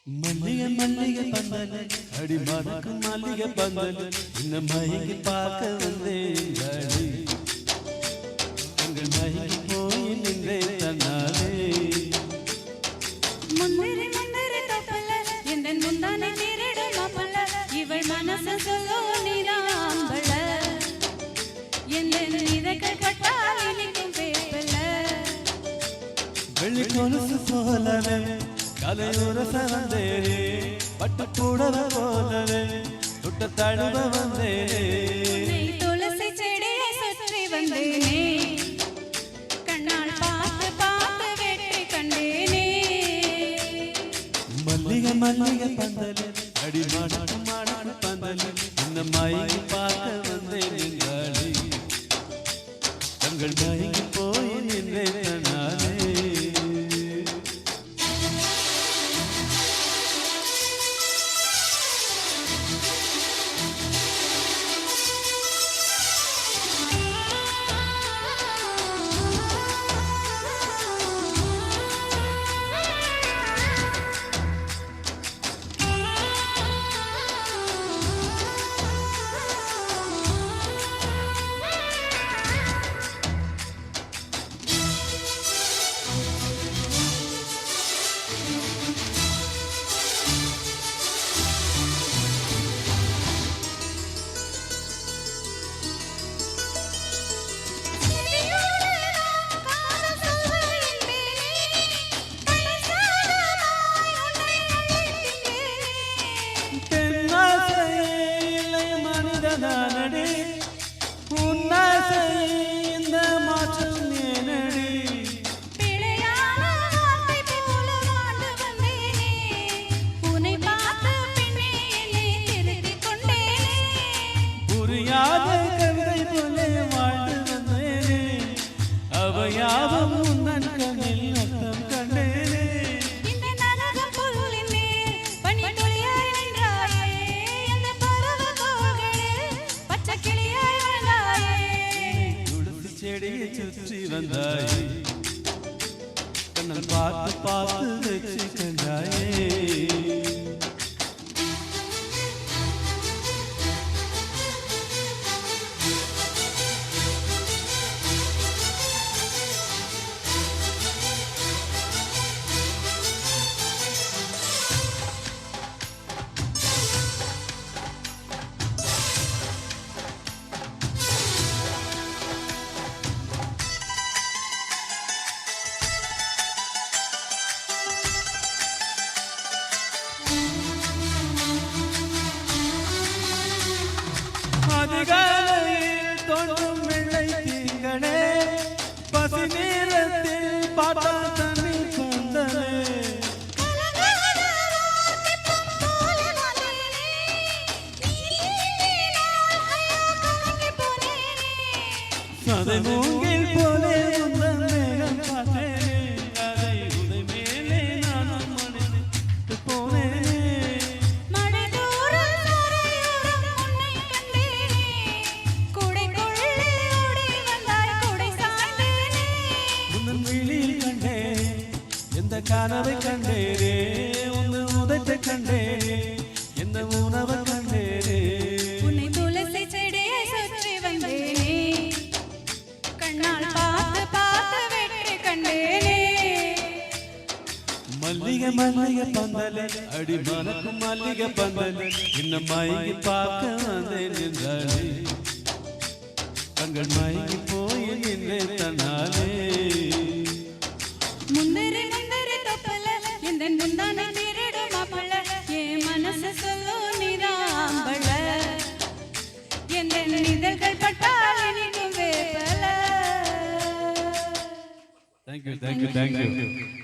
மல்லிகை மல்லிகை பந்தல் அடி மறக்கும் மல்லிகை பந்தல் இந்த மயங்கி பார்க்க வந்தேன் எங்கள் மயங்கி போய் நின்றே தன்னாலே முந்திரி முந்திரி தப்பல இந்த முந்தானை நீரிடு மாப்பல இவள் மனசு சொல்லோ நீராம்பல எந்த இதழ்கள் பட்டால் இனிக்கும் பேப்பல வெள்ளி கொலுசு போலவே கலையுற சவந்தேனே பட்டு கூடவ போலவே துட்ட தழுவ வந்தேனே துளசி செடியை சுற்றி வந்தேனே கண்ணால் பார்த்து பார்த்து வெற்றி கண்டேனே மல்லிகை மல்லிகை பந்தல் அடி மணக்கும் மணக்கும் பந்தல் இந்த மயங்கி பார்க்க வந்தேன் எங்காளி தங்கள் மயங்கி போய் நின்றே தன்னாலே சுற்றி வந்தாயே கண்ணல் பார்த்து பார்த்து வச்சு கண்டாயே அதிகாலையில் தோன்றும் வெள்ளை திங்களே பசி நேரத்தில் பார்த்தா தண்ணி பந்தலே சதை மூங்கில் போலே உந்தன் மேகம் பார்த்தேனே அதை உதை மேலே நானும் மணித்து போனேனே கனவை கண்டேரே உன்னை உதைத்த கண்டேரே எந்த உணவை கண்டேரே உன்னை துளசி செடியை சுற்றி வந்தேனே கண்ணால் பார்த்து பார்த்து வெற்றி கண்டேனே மல்லிகை மல்லிகை பந்தலே அடி மணக்கும் மல்லிகை பந்தலே இன்னும் மயங்கி பார்க்க வந்தேன் என்றாலே தங்கள் மயங்கி போய் நின்றே தன்னாலே முந்திரி முந்திரி தப்பல இந்த முந்தானை திருடு மாப்பல என் மனசு சொல்லோ நீராம்பல எந்த இதழ்கள் பட்டால் இனிக்கும் வேப்பல Thank you.